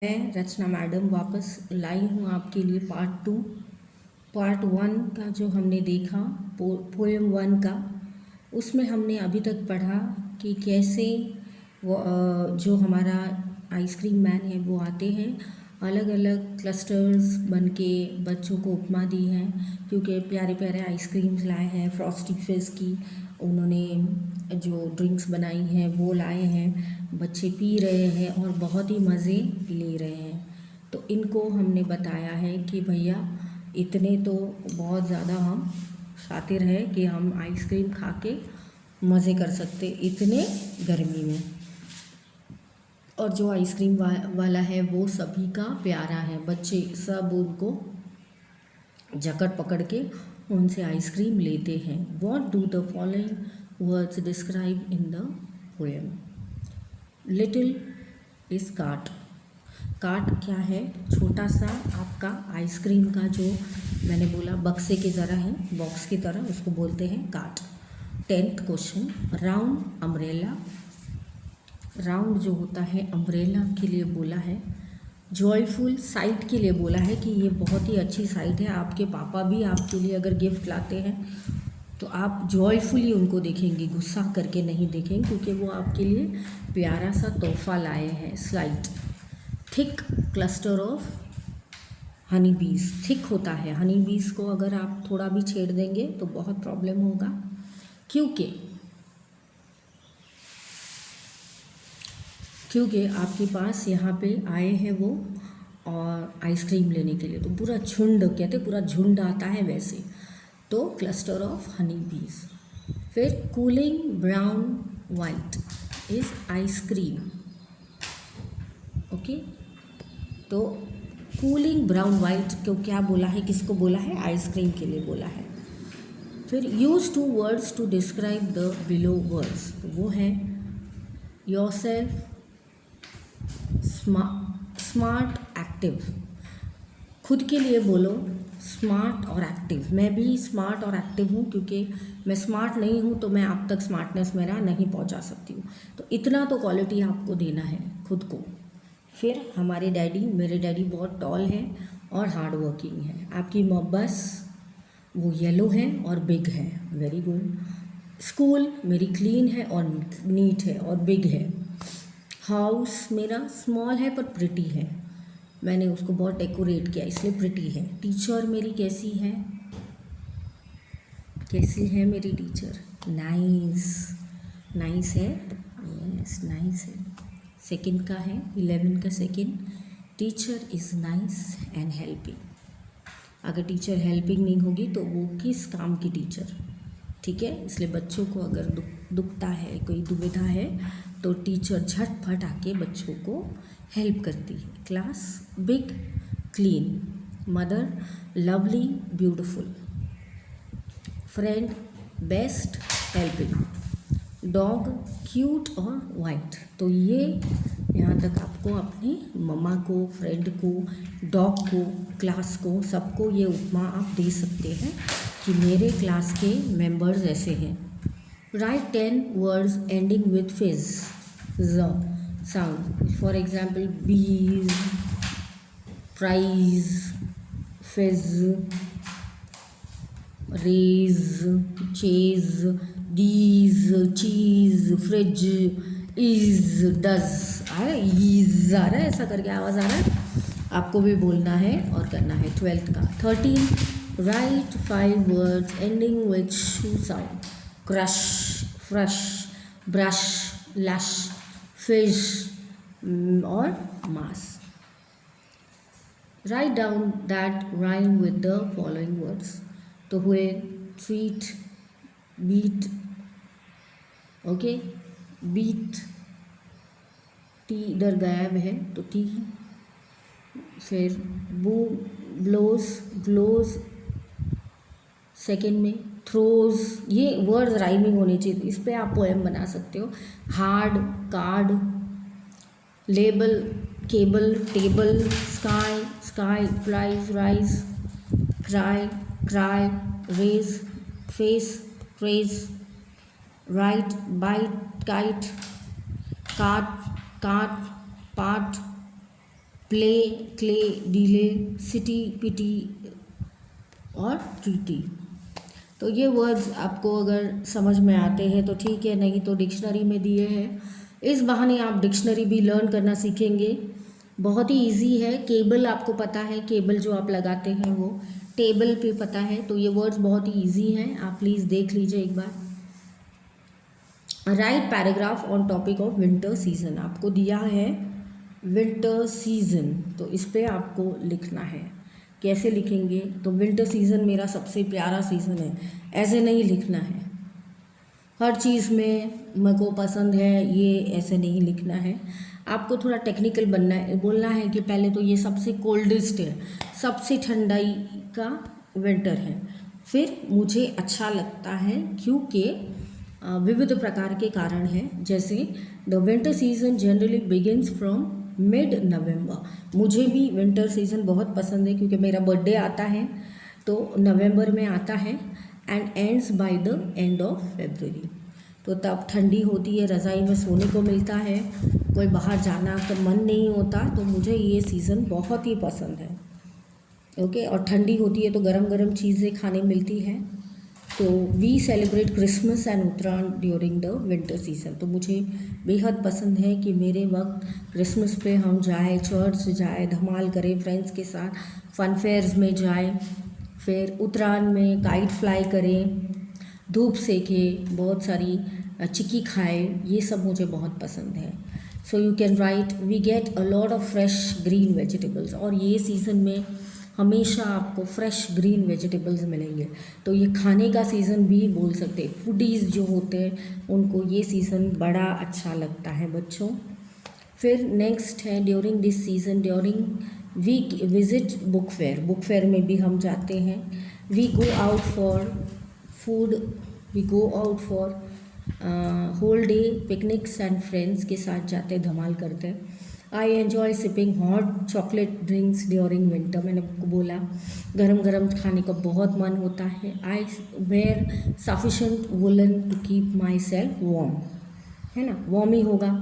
मैं रचना मैडम वापस लाई हूँ आपके लिए पार्ट वन का जो हमने देखा पोएम वन का, उसमें हमने अभी तक पढ़ा कि कैसे जो हमारा आइसक्रीम मैन है वो आते हैं, अलग अलग क्लस्टर्स बन के बच्चों को उपमा दी हैं, क्योंकि प्यारे प्यारे आइसक्रीम्स लाए हैं फ्रॉस्टी फिज की, उन्होंने जो ड्रिंक्स बनाई हैं वो लाए हैं, बच्चे पी रहे हैं और बहुत ही मज़े ले रहे हैं। तो इनको हमने बताया है कि भैया इतने तो बहुत ज़्यादा हम शातिर हैं कि हम आइसक्रीम खा के मज़े कर सकते इतने गर्मी में। और जो आइसक्रीम वाला है वो सभी का प्यारा है, बच्चे सब उनको जकड़ पकड़ के उनसे आइसक्रीम लेते हैं। What do the following words describe in the poem? Little is cart. Cart क्या है? छोटा सा आपका आइसक्रीम का जो मैंने बोला बक्से की तरह है, बॉक्स की तरह, उसको बोलते हैं cart. 10th question, round umbrella. Round जो होता है अम्ब्रेला के लिए बोला है। जॉयफुल साइट के लिए बोला है कि ये बहुत ही अच्छी साइट है, आपके पापा भी आपके लिए अगर गिफ्ट लाते हैं तो आप जॉयफुली उनको देखेंगे, गुस्सा करके नहीं देखेंगे, क्योंकि वो आपके लिए प्यारा सा तोहफा लाए हैं। Slight, thick cluster of honey बीज। थिक होता है, हनी बीज को अगर आप थोड़ा भी छेड़ देंगे तो बहुत प्रॉब्लम होगा, क्योंकि आपके पास यहाँ पे आए हैं वो और आइसक्रीम लेने के लिए, तो पूरा झुंड, कहते पूरा झुंड आता है वैसे, तो क्लस्टर ऑफ हनी बीज। फिर cooling brown white is ice cream. Okay, तो कूलिंग ब्राउन वाइट को क्या बोला है, किसको बोला है? आइसक्रीम के लिए बोला है। फिर use 2 words to describe the below words, तो वो है योरसेल्फ, स्मार्ट, एक्टिव। खुद के लिए बोलो स्मार्ट और एक्टिव। मैं भी स्मार्ट और एक्टिव हूँ, क्योंकि मैं स्मार्ट नहीं हूँ तो मैं आप तक स्मार्टनेस मेरा नहीं पहुँचा सकती हूँ, तो इतना तो क्वालिटी आपको देना है खुद को। फिर हमारे डैडी, मेरे डैडी बहुत टॉल हैं और हार्ड वर्किंग है। आपकी बस वो येलो है और बिग है, वेरी गुड। स्कूल मेरी क्लीन है और नीट है और बिग है। हाउस मेरा स्मॉल है पर प्रिटी है, मैंने उसको बहुत डेकोरेट किया इसलिए प्रिटी है। टीचर मेरी कैसी है? कैसी है मेरी टीचर? नाइस। नाइस है, यस नाइस है। सेकंड का है, 11 का second, teacher is nice and helping. अगर टीचर हेल्पिंग नहीं होगी तो वो किस काम की टीचर? ठीक है, इसलिए बच्चों को अगर दुखता है, कोई दुविधा है, तो टीचर झटपट आके बच्चों को हेल्प करती है। Class big, clean. Mother lovely, beautiful. Friend best, helping. Dog cute और वाइट। तो ये यहाँ तक आपको अपनी मम्मा को, फ्रेंड को, डॉग को, क्लास को, सबको ये उपमा आप दे सकते हैं कि मेरे क्लास के मेंबर्स ऐसे हैं। Right 10 words ending with fizz sound. For example, bees, prize, fizz, raise, chase, these, cheese, fridge, is, does। आ रहा है, is आ रहा है, ऐसा करके आवाज़ आ रहा है, आपको भी बोलना है और करना है। 12th का 13, right 5 words ending with shoe sound. Crush, fresh, brush, lush, fish और mass. Write down that rhyme with the following words. तो हुए treat, beat, okay, beat, T इधर गायब है तो टी। फिर बू, ब्लोज, ग्लोज सेकेंड में, थ्रोज। ये वर्ड्स राइमिंग होनी चाहिए, इस पे आप पोएम बना सकते हो। Hard, card, label, cable, table, sky, sky, prize, rise, cry, cry, raise, face, craze, right, bite, kite, cart, cart, part, play, clay, delay, city, pity और ट्रीटी। तो ये वर्ड्स आपको अगर समझ में आते हैं तो ठीक है, नहीं तो डिक्शनरी में दिए हैं। इस बहाने आप डिक्शनरी भी लर्न करना सीखेंगे। बहुत ही इजी है। केबल आपको पता है, केबल जो आप लगाते हैं वो टेबल पे पता है, तो ये वर्ड्स बहुत ही इजी हैं। आप प्लीज़ देख लीजिए एक बार। Write paragraph on topic of winter season, आपको दिया है विंटर सीजन, तो इस पर आपको लिखना है। कैसे लिखेंगे? तो विंटर सीजन मेरा सबसे प्यारा सीज़न है, ऐसे नहीं लिखना है। हर चीज़ में मेरे को पसंद है, ये ऐसे नहीं लिखना है। आपको थोड़ा टेक्निकल बनना है, बोलना है कि पहले तो ये सबसे कोल्डेस्ट है, सबसे ठंडाई का विंटर है। फिर मुझे अच्छा लगता है क्योंकि विविध प्रकार के कारण हैं, जैसे the winter season generally begins from mid नवंबर। मुझे भी विंटर सीजन बहुत पसंद है क्योंकि मेरा बर्थडे आता है तो नवंबर में आता है, and ends by the end of February. तो तब ठंडी होती है, रज़ाई में सोने को मिलता है, कोई बाहर जाना का मन नहीं होता, तो मुझे ये सीज़न बहुत ही पसंद है। ओके, और ठंडी होती है तो गरम गरम चीज़ें खाने मिलती हैं। तो we celebrate Christmas and Uttarayan during the winter season. तो मुझे बेहद पसंद है कि मेरे वक्त क्रिसमस पे हम जाए, चर्च जाए, धमाल करें फ्रेंड्स के साथ, फन फेयर्स में जाए, फिर उत्तरायण में काइट फ्लाई करें, धूप सेके, बहुत सारी चिक्की खाए, ये सब मुझे बहुत पसंद है। So you can write we get a lot of fresh green vegetables, और ये सीज़न में हमेशा आपको फ्रेश ग्रीन वेजिटेबल्स मिलेंगे, तो ये खाने का सीज़न भी बोल सकते हैं। फूडीज़ जो होते हैं उनको ये सीज़न बड़ा अच्छा लगता है बच्चों। फिर नेक्स्ट है during this season, during we visit book fair, book fair में भी हम जाते हैं। We go out for food, we go out for whole day picnics and friends के साथ जाते, धमाल करते हैं। I enjoy sipping hot chocolate drinks during winter, मैंने आपको बोला गरम गरम खाने का बहुत मन होता है। I wear sufficient woollen to keep myself warm, है ना, वार्म ही होगा।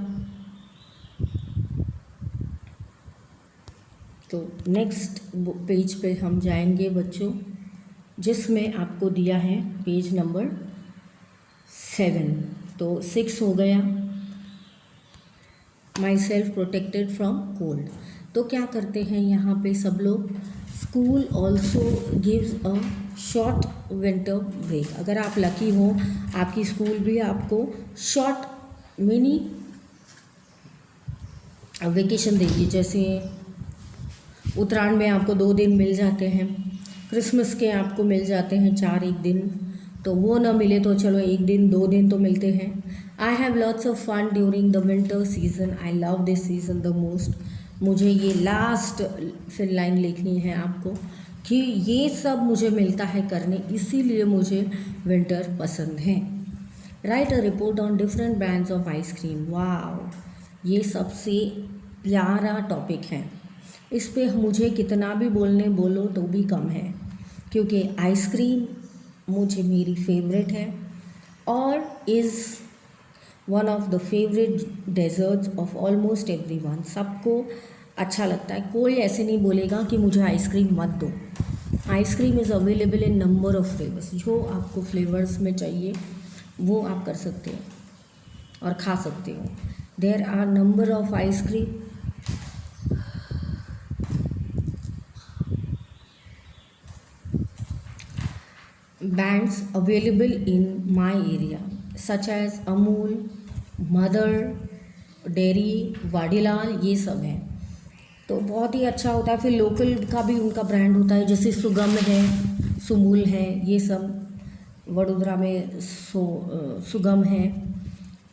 तो नेक्स्ट पेज पे हम जाएंगे बच्चों, जिसमें आपको दिया है पेज नंबर 7। तो 6 हो गया, myself protected from cold. तो क्या करते हैं यहाँ पे सब लोग, school also gives a short winter break. अगर आप लकी हो, आपकी स्कूल भी आपको शॉर्ट मिनी वेकेशन देगी। जैसे उत्तरायण में आपको 2 दिन मिल जाते हैं, क्रिसमस के आपको मिल जाते हैं 4-1 दिन, तो वो ना मिले तो चलो 1 दिन 2 दिन तो मिलते हैं। I have lots of fun during the winter season, I love this season the most. मुझे ये लास्ट फिर लाइन लिखनी है आपको कि ये सब मुझे मिलता है करने, इसीलिए मुझे विंटर पसंद है। Right a report on different brands of ice cream. वाह, ये सबसे प्यारा टॉपिक है, इस पे मुझे कितना भी बोलो तो भी कम है, क्योंकि आइसक्रीम मुझे मेरी फेवरेट है और is one of the favourite desserts of almost everyone. सबको अच्छा लगता है, कोई ऐसे नहीं बोलेगा कि मुझे आइसक्रीम मत दो। Ice cream is available in number of flavours, जो आपको फ्लेवर्स में चाहिए वो आप कर सकते हो और खा सकते हो। There are number of ice cream brands available in my area such as Amul, Mother Dairy, Vadilal, ये सब हैं, तो बहुत ही अच्छा होता है। फिर लोकल का भी उनका ब्रांड होता है, जैसे सुगम है, सुमूल है, ये सब वडोदरा में सुगम है,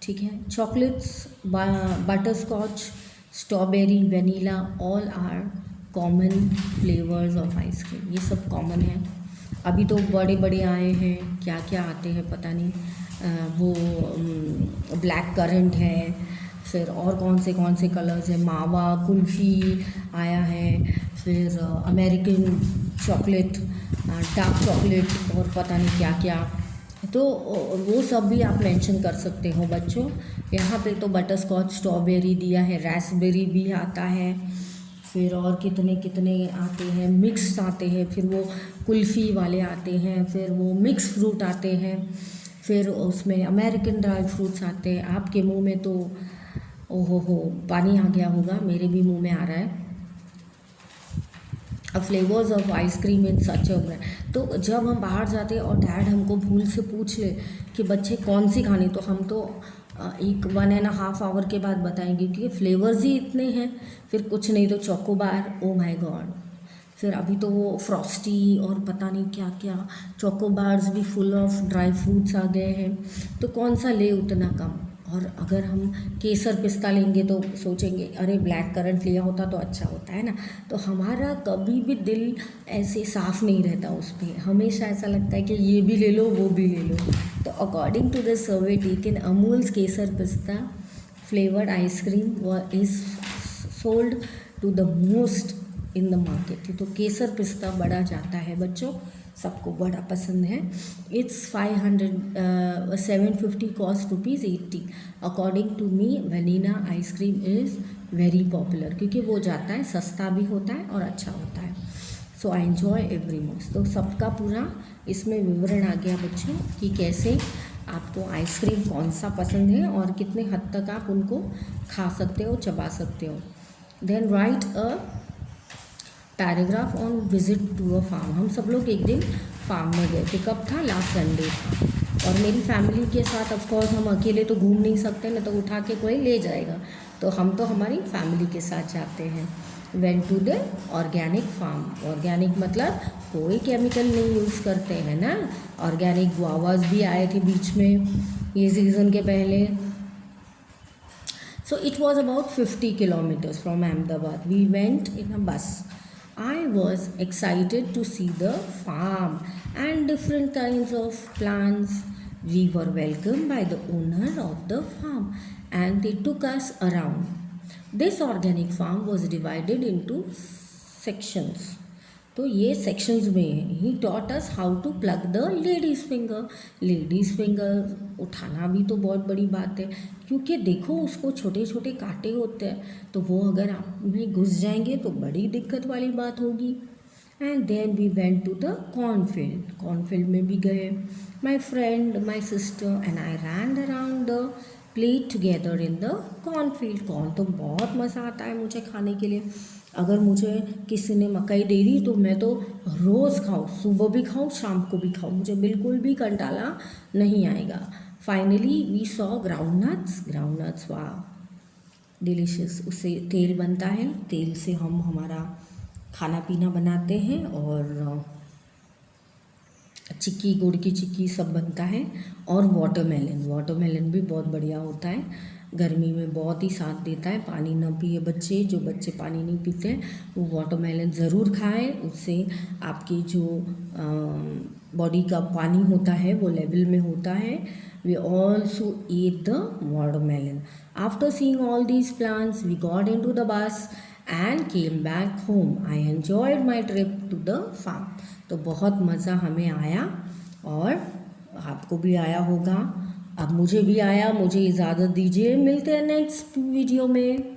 ठीक है। Chocolates, butterscotch, strawberry, vanilla, all are common flavours of ice cream, ये सब कॉमन है। अभी तो बड़े बड़े आए हैं, क्या क्या आते हैं पता नहीं, वो ब्लैक करंट है, फिर और कौन से कलर्स हैं, मावा, कुल्फ़ी आया है, फिर अमेरिकन चॉकलेट, डार्क चॉकलेट और पता नहीं क्या क्या, तो वो सब भी आप मेंशन कर सकते हो बच्चों। यहाँ पे तो बटर स्कॉच, स्ट्रॉबेरी दिया है, रास्पबेरी भी आता है, फिर और कितने कितने आते हैं, मिक्स आते हैं, फिर वो कुल्फ़ी वाले आते हैं, फिर वो मिक्स फ्रूट आते हैं, फिर उसमें अमेरिकन ड्राई फ्रूट्स आते हैं। आपके मुंह में तो ओहो पानी आ गया होगा, मेरे भी मुंह में आ रहा है। Flavours of ice cream in such a brand. तो जब हम बाहर जाते हैं और डैड हमको भूल से पूछ ले कि बच्चे कौन सी खानी, तो हम तो 1.5 आवर के बाद बताएंगे, क्योंकि फ्लेवर्स ही इतने हैं। फिर कुछ नहीं तो चोकोबार, ओ माय गॉड। फिर अभी तो वो फ्रॉस्टी और पता नहीं क्या क्या चोकोबार्स भी फुल ऑफ ड्राई फ्रूट्स आ गए हैं। तो कौन सा ले उतना कम। और अगर हम केसर पिस्ता लेंगे तो सोचेंगे अरे ब्लैक करंट लिया होता तो अच्छा होता है ना। तो हमारा कभी भी दिल ऐसे साफ़ नहीं रहता उस पर, हमेशा ऐसा लगता है कि ये भी ले लो वो भी ले लो। तो according to the survey taken, Amul's kesar pista flavoured ice cream is sold to the most in the market. तो केसर पिस्ता बड़ा जाता है बच्चों, सबको बड़ा पसंद है। It's 750 cost ₹80। According to me vanilla ice cream is very popular, क्योंकि वो जाता है, सस्ता भी होता है और अच्छा होता है। सो आई एन्जॉय एवरी मोस्ट। तो सबका पूरा इसमें विवरण आ गया बच्चों कि कैसे आपको आइसक्रीम कौन सा पसंद है और कितने हद तक आप उनको खा सकते हो, चबा सकते हो। Then write a paragraph on visit to a farm. हम सब लोग एक दिन फार्म में गए थे, कब था, लास्ट संडे था। और मेरी फैमिली के साथ, ऑफ कोर्स हम अकेले तो घूम नहीं सकते ना, तो उठा के कोई ले जाएगा, तो हम तो हमारी फैमिली के साथ जाते हैं। Went to the organic farm. Organic मतलब कोई केमिकल नहीं यूज़ करते हैं ना। ऑर्गेनिक गुआवाज भी आए थे बीच में ये सीज़न के पहले। So it was about 50 kilometers from Ahmedabad. We went in a bus. I was excited to see the farm and different kinds of plants. We were welcomed by the owner of the farm and they took us around. This organic farm was divided into sections. तो ये sections में ही taught us how to pluck the ladies finger. Ladies finger उठाना भी तो बहुत बड़ी बात है, क्योंकि देखो उसको छोटे छोटे कांटे होते हैं, तो वो अगर आप में घुस जाएंगे तो बड़ी दिक्कत वाली बात होगी। And then we went to the cornfield. Cornfield में भी गए। My friend, my sister and I ran around the plate together in the cornfield. Corn तो बहुत मज़ा आता है मुझे खाने के लिए। अगर मुझे किसी ने मकई दे दी तो मैं तो रोज़ खाऊँ, सुबह भी खाऊँ शाम को भी खाऊँ, मुझे बिल्कुल भी कंटाला नहीं आएगा। Finally we saw groundnuts. Groundnuts वाह डिलीशियस। उससे तेल बनता है, तेल से हम हमारा खाना पीना बनाते हैं और चिक्की, गुड़ की चिक्की सब बनता है। और वाटरमेलन, वाटरमेलन भी बहुत बढ़िया होता है, गर्मी में बहुत ही साथ देता है। पानी ना पिए बच्चे, जो बच्चे पानी नहीं पीते हैं वो वाटरमेलन ज़रूर खाएं, उससे आपकी जो बॉडी का पानी होता है वो लेवल में होता है। We also eat the watermelon. After seeing all these plants we got into the bus and came back home. I enjoyed my trip to the farm. तो बहुत मज़ा हमें आया और आपको भी आया होगा। अब मुझे भी आया, मुझे इजाज़त दीजिए, मिलते हैं नेक्स्ट वीडियो में।